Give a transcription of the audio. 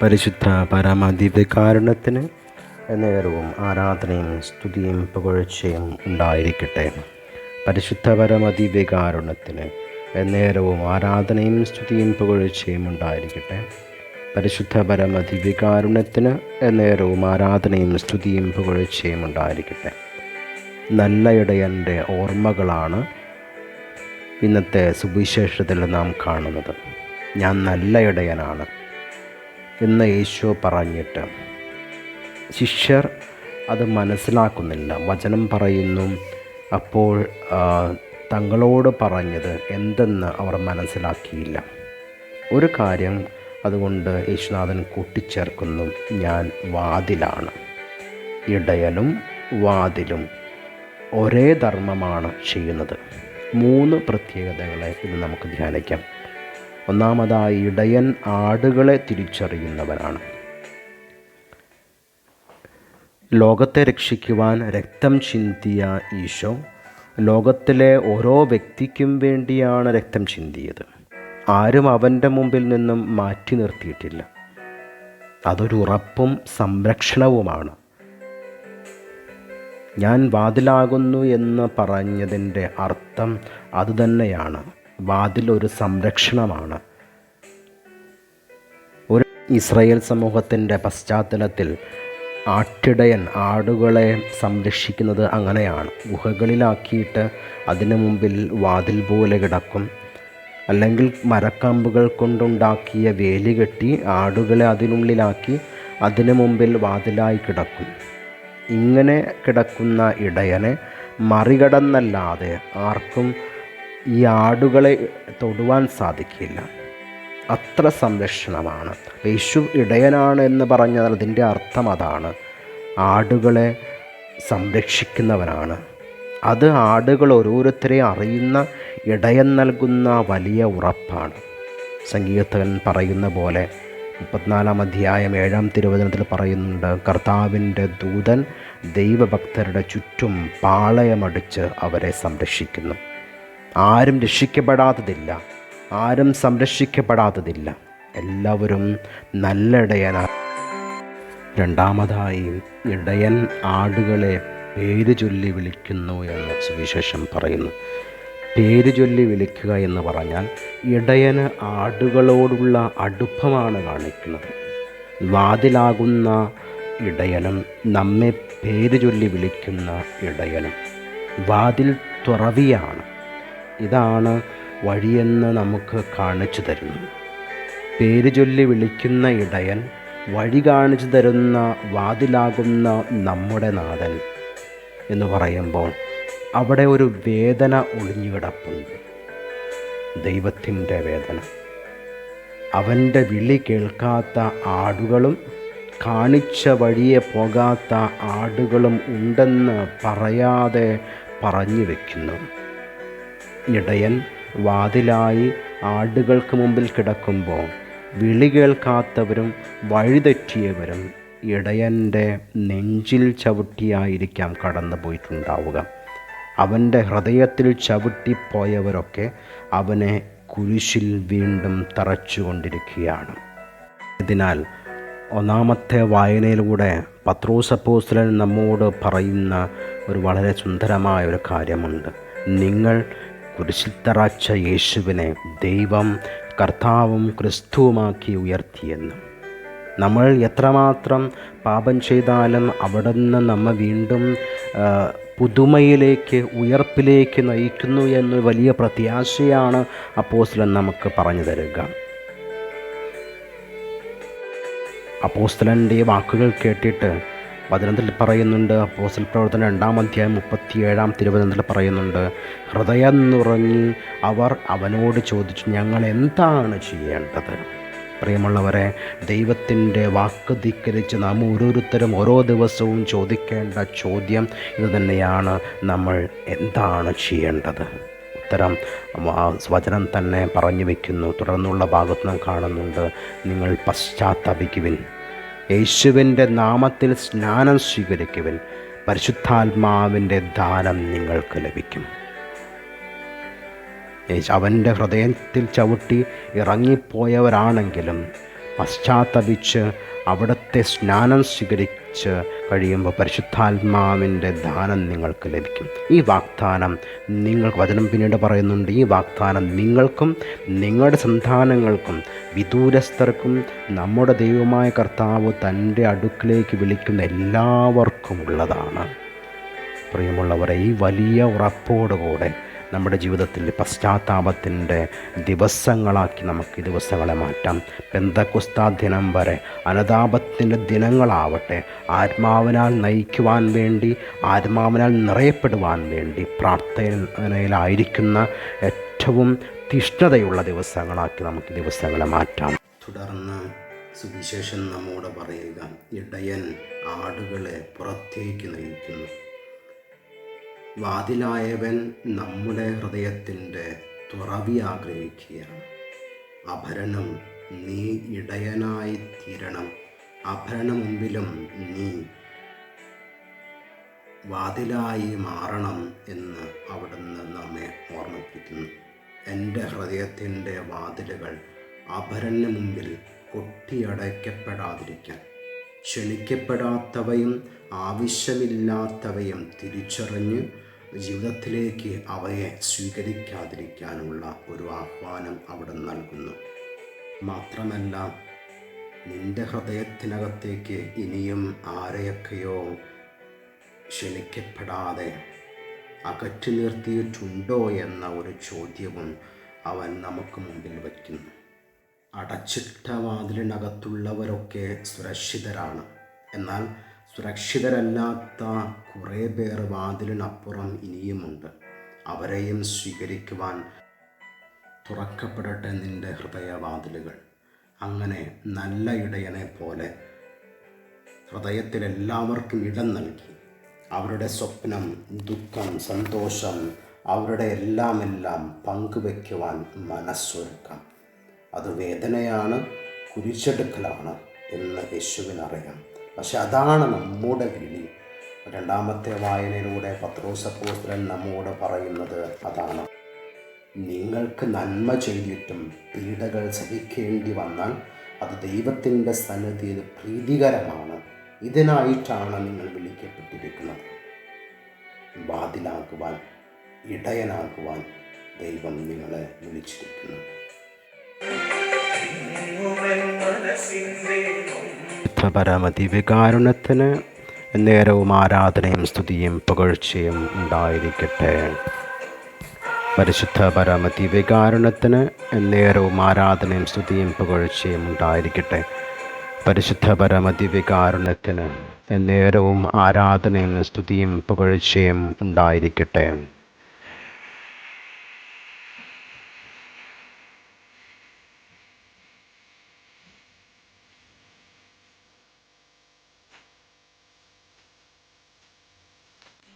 പരിശുദ്ധ പരമദിവ്യകാരുണ്യത്തിന് നേരവും ആരാധനയും സ്തുതിയും പുകഴ്ചയും ഉണ്ടായിരിക്കട്ടെ. പരിശുദ്ധ പരമദിവ്യകാരുണ്യത്തിന് നേരവും ആരാധനയും സ്തുതിയും പുകഴ്ചയും ഉണ്ടായിരിക്കട്ടെ. പരിശുദ്ധ പരമദിവ്യകാരുണ്യത്തിന് നേരവും ആരാധനയും സ്തുതിയും പുകഴ്ചയും ഉണ്ടായിരിക്കട്ടെ. നല്ല ഇടയൻ്റെ ഓർമ്മകളാണ് ഇന്നത്തെ സുവിശേഷത്തിൽ നാം കാണുന്നത്. ഞാൻ നല്ല ഇടയനാണ് എന്ന് യേശു പറഞ്ഞിട്ട് ശിഷ്യർ അത് മനസ്സിലാക്കുന്നില്ല. വചനം പറയുന്നു, അപ്പോൾ തങ്ങളോട് പറഞ്ഞത് എന്തെന്ന് അവർ മനസ്സിലാക്കിയില്ല. ഒരു കാര്യം അതുകൊണ്ട് യേശുനാഥൻ കൂട്ടിച്ചേർക്കുന്നു, ഞാൻ വാതിലാണ്. ഇടയനും വാതിലും ഒരേ ധർമ്മമാണ് ചെയ്യുന്നത്. 3 പ്രത്യേകതകളെ ഇത് നമുക്ക് ധ്യാനിക്കാം. ഒന്നാമതായി, ഇടയൻ ആടുകളെ തിരിച്ചറിയുന്നവനാണ്. ലോകത്തെ രക്ഷിക്കുവാൻ രക്തം ചിന്തിയ ഈശോ ലോകത്തിലെ ഓരോ വ്യക്തിക്കും വേണ്ടിയാണ് രക്തം ചിന്തിയത്. ആരും അവൻ്റെ മുമ്പിൽ നിന്നും മാറ്റി നിർത്തിയിട്ടില്ല. അതൊരു ഉറപ്പും സംരക്ഷണവുമാണ്. ഞാൻ വാതിലാകുന്നു എന്ന് പറഞ്ഞതിൻ്റെ അർത്ഥം അതുതന്നെയാണ്. വാതിൽ ഒരു സംരക്ഷണമാണ്. ഒരു ഇസ്രായേൽ സമൂഹത്തിൻ്റെ പശ്ചാത്തലത്തിൽ ആട്ടിടയൻ ആടുകളെ സംരക്ഷിക്കുന്നത് അങ്ങനെയാണ്. ഗുഹകളിലാക്കിയിട്ട് അതിനു മുമ്പിൽ വാതിൽ പോലെ കിടക്കും. അല്ലെങ്കിൽ മരക്കമ്പുകൾ കൊണ്ടുണ്ടാക്കിയ വേലി കെട്ടി ആടുകളെ അതിനുള്ളിലാക്കി അതിനു മുമ്പിൽ വാതിലായി കിടക്കും. ഇങ്ങനെ കിടക്കുന്ന ഇടയനെ മറികടന്നല്ലാതെ ആർക്കും ഈ ആടുകളെ തൊടുവാൻ സാധിക്കില്ല. അത്ര സംരക്ഷണമാണ്. യേശു ഇടയനാണ് എന്ന് പറഞ്ഞാൽ അതിൻ്റെ അർത്ഥം അതാണ്. ആടുകളെ സംരക്ഷിക്കുന്നവനാണ്. അത് ആടുകൾ ഓരോരുത്തരെ അറിയുന്ന ഇടയൻ നൽകുന്ന വലിയ ഉറപ്പാണ്. സങ്കീർത്തകൻ പറയുന്ന പോലെ 34-ാം അധ്യായം 7-ാം തിരുവചനത്തിൽ പറയുന്നുണ്ട്, കർത്താവിൻ്റെ ദൂതൻ ദൈവഭക്തരുടെ ചുറ്റും പാളയമടിച്ച് അവരെ സംരക്ഷിക്കുന്നു. ആരും രക്ഷിക്കപ്പെടാത്തതില്ല, ആരും സംരക്ഷിക്കപ്പെടാത്തതില്ല. എല്ലാവരും നല്ല ഇടയനാണ്. രണ്ടാമതായി, ഇടയൻ ആടുകളെ പേര് ചൊല്ലി വിളിക്കുന്നു എന്ന് സുവിശേഷം പറയുന്നു. പേര് ചൊല്ലി വിളിക്കുക എന്ന് പറഞ്ഞാൽ ഇടയന് ആടുകളോടുള്ള അടുപ്പമാണ് കാണിക്കുന്നത്. വാതിലാകുന്ന ഇടയനും നമ്മെ പേര് ചൊല്ലി വിളിക്കുന്ന ഇടയനും വാതിൽ തുറവിയാണ്. ഇതാണ് വഴിയെന്ന് നമുക്ക് കാണിച്ചു തരുന്നു. പേര് ചൊല്ലി വിളിക്കുന്ന ഇടയൻ വഴി കാണിച്ചു തരുന്ന വാതിലാകുന്ന നമ്മുടെ നാഥൻ എന്ന് പറയുമ്പോൾ അവിടെ ഒരു വേദന ഒളിഞ്ഞുകിടപ്പുണ്ട്. ദൈവത്തിൻ്റെ വേദന. അവൻ്റെ വിളി കേൾക്കാത്ത ആടുകളും കാണിച്ച വഴിയെ പോകാത്ത ആടുകളും ഉണ്ടെന്ന് പറയാതെ പറഞ്ഞു വയ്ക്കുന്നു. ഇടയൻ വാതിലായി ആടുകൾക്ക് മുമ്പിൽ കിടക്കുമ്പോൾ വിളി കേൾക്കാത്തവരും വഴിതെറ്റിയവരും ഇടയൻ്റെ നെഞ്ചിൽ ചവിട്ടിയായിരിക്കാം കടന്നു പോയിട്ടുണ്ടാവുക. അവൻ്റെ ഹൃദയത്തിൽ ചവിട്ടിപ്പോയവരൊക്കെ അവനെ കുരിശിൽ വീണ്ടും തറച്ചുകൊണ്ടിരിക്കുകയാണ്. ഇതിനാൽ ഒന്നാമത്തെ വായനയിലൂടെ പത്രോസ് അപ്പോസ്തലൻ നമ്മോട് പറയുന്ന ഒരു വളരെ സുന്ദരമായ ഒരു കാര്യമുണ്ട്. നിങ്ങൾ കുരിശിൽ തറച്ച യേശുവിനെ ദൈവം കർത്താവും ക്രിസ്തുവുമാക്കി ഉയർത്തിയെന്ന്. നമ്മൾ എത്രമാത്രം പാപം ചെയ്താലും അവിടുന്ന് നമ്മെ വീണ്ടും പുതുമയിലേക്ക്, ഉയർപ്പിലേക്ക് നയിക്കുന്നു എന്ന വലിയ പ്രത്യാശയാണ് അപ്പോസ്തലൻ നമുക്ക് പറഞ്ഞു തരിക. അപ്പോസ്തലൻ്റെ വാക്കുകൾ കേട്ടിട്ട് വചനത്തിൽ പറയുന്നുണ്ട്, അപ്പോസ്തല പ്രവർത്തനം 2-ാം അധ്യായം 37-ാം തിരുവചനത്തിൽ പറയുന്നുണ്ട്, ഹൃദയം നുറങ്ങി അവർ അവനോട് ചോദിച്ചു, ഞങ്ങൾ എന്താണ് ചെയ്യേണ്ടത്? പ്രിയമുള്ളവരെ, ദൈവത്തിൻ്റെ വാക്ക് ധിക്കരിച്ച് നാം ഓരോരുത്തരും ഓരോ ദിവസവും ചോദിക്കേണ്ട ചോദ്യം ഇത് തന്നെയാണ്, നമ്മൾ എന്താണ് ചെയ്യേണ്ടത്? ഉത്തരം വചനം തന്നെ പറഞ്ഞു വയ്ക്കുന്നു. തുടർന്നുള്ള ഭാഗത്ത് നാം കാണുന്നുണ്ട്, നിങ്ങൾ പശ്ചാത്തപിക്കുവിൻ, യേശുവിൻ്റെ നാമത്തിൽ സ്നാനം സ്വീകരിക്കുവിൻ, പരിശുദ്ധാത്മാവിൻ്റെ ദാനം നിങ്ങൾക്ക് ലഭിക്കും. അവൻ്റെ ഹൃദയത്തിൽ ചവിട്ടി ഇറങ്ങിപ്പോയവരാണെങ്കിലും പശ്ചാത്തപിച്ച് അവിടുത്തെ സ്നാനം സ്വീകരിച്ച് കഴിയുമ്പോൾ പരിശുദ്ധാത്മാവിൻ്റെ ദാനം നിങ്ങൾക്ക് ലഭിക്കും. ഈ വാഗ്ദാനം നിങ്ങൾക്ക് വചനം പിന്നീട് പറയുന്നുണ്ട്. ഈ വാഗ്ദാനം നിങ്ങൾക്കും നിങ്ങളുടെ സന്താനങ്ങൾക്കും വിദൂരസ്ഥർക്കും നമ്മുടെ ദൈവമായ കർത്താവ് തൻ്റെ അടുക്കിലേക്ക് വിളിക്കുന്ന എല്ലാവർക്കും ഉള്ളതാണ്. പ്രിയമുള്ളവരെ, ഈ വലിയ ഉറപ്പോടുകൂടെ നമ്മുടെ ജീവിതത്തിൽ പശ്ചാത്താപത്തിൻ്റെ ദിവസങ്ങളാക്കി നമുക്ക് ഈ ദിവസങ്ങളെ മാറ്റാം. പെന്തക്കോസ്താ ദിനം വരെ അനുതാപത്തിൻ്റെ ദിനങ്ങളാവട്ടെ. ആത്മാവിനാൽ നയിക്കുവാൻ വേണ്ടി, ആത്മാവിനാൽ നിറയപ്പെടുവാൻ വേണ്ടി പ്രാർത്ഥനയിലായിരിക്കുന്ന ഏറ്റവും തിഷ്ഠതയുള്ള ദിവസങ്ങളാക്കി നമുക്ക് ദിവസങ്ങളെ മാറ്റാം. തുടർന്ന് സുവിശേഷം നമ്മോട് പറയുക, ഇടയൻ ആടുകളെ പുറത്തേക്ക് നയിക്കുന്നു. വാതിലായവൻ നമ്മുടെ ഹൃദയത്തിൻ്റെ തുറവി ആഗ്രഹിക്കുകയാണ്. അഭരണം നീ ഇടയനായി തീരണം. അഭരണ മുമ്പിലും നീ വാതിലായി മാറണം എന്ന് അവിടുന്ന് നമ്മെ ഓർമ്മിപ്പിക്കുന്നു. എൻ്റെ ഹൃദയത്തിൻ്റെ വാതിലുകൾ അഭരണ മുമ്പിൽ കൊട്ടിയടയ്ക്കപ്പെടാതിരിക്കാൻ, ക്ഷണിക്കപ്പെടാത്തവയും ആവശ്യമില്ലാത്തവയും തിരിച്ചറിഞ്ഞ് ജീവിതത്തിലേക്ക് അവയെ സ്വീകരിക്കാതിരിക്കാനുള്ള ഒരു ആഹ്വാനം അവിടെ നൽകുന്നു. മാത്രമല്ല, നിൻ്റെ ഹൃദയത്തിനകത്തേക്ക് ഇനിയും ആരെയൊക്കെയോ ക്ഷണിക്കപ്പെടാതെ അകറ്റി നിർത്തിയിട്ടുണ്ടോ എന്ന ഒരു ചോദ്യവും അവൻ നമുക്ക് മുമ്പിൽ വയ്ക്കുന്നു. അടച്ചിട്ട വാതിലിനകത്തുള്ളവരൊക്കെ സുരക്ഷിതരാണ്. എന്നാൽ സുരക്ഷിതരല്ലാത്ത കുറേ പേർ വാതിലിനപ്പുറം ഇനിയുമുണ്ട്. അവരെയും സ്വീകരിക്കുവാൻ തുറക്കപ്പെടട്ടെ നിൻ്റെ ഹൃദയവാതിലുകൾ. അങ്ങനെ നല്ല ഇടയനെ പോലെ ഹൃദയത്തിൽ എല്ലാവർക്കും ഇടം നൽകി അവരുടെ സ്വപ്നം, ദുഃഖം, സന്തോഷം, അവരുടെ എല്ലാം പങ്കുവയ്ക്കുവാൻ മനസ്സൊരുക്കാം. അത് വേദനയാണ്, കുരിശെടുക്കലാണ് എന്ന് യേശുവിനറിയാം. പക്ഷെ അതാണ് നമ്മുടെ വിളി. രണ്ടാമത്തെ വായനയിലൂടെ പത്രോസ് അപ്പോസ്തലൻ നമ്മോട് പറയുന്നത് അതാണ്. നിങ്ങൾക്ക് നന്മ ചെയ്തിട്ടും പീഡകൾ സഹിക്കേണ്ടി വന്നാൽ അത് ദൈവത്തിൻ്റെ സന്നിധിയിൽ പ്രീതികരമാണ്. ഇതിനായിട്ടാണ് നിങ്ങൾ വിളിക്കപ്പെട്ടിരിക്കുന്നത്. വാതിലാകുവാൻ, ഇടയനാകുവാൻ ദൈവം നിങ്ങളെ വിളിച്ചിരിക്കുന്നു. പരമദിവ്യകാരുണ്യത്തിന് നേരവും ആരാധനയും സ്തുതിയും പുകഴ്ചയും ഉണ്ടായിരിക്കട്ടെ. പരിശുദ്ധ പരമദിവ്യകാരുണ്യത്തിന് നേരവും ആരാധനയും സ്തുതിയും പുകഴ്ചയും ഉണ്ടായിരിക്കട്ടെ. പരിശുദ്ധ പരമദിവ്യകാരുണ്യത്തിന് നേരവും ആരാധനയും സ്തുതിയും പുകഴ്ചയും ഉണ്ടായിരിക്കട്ടെ.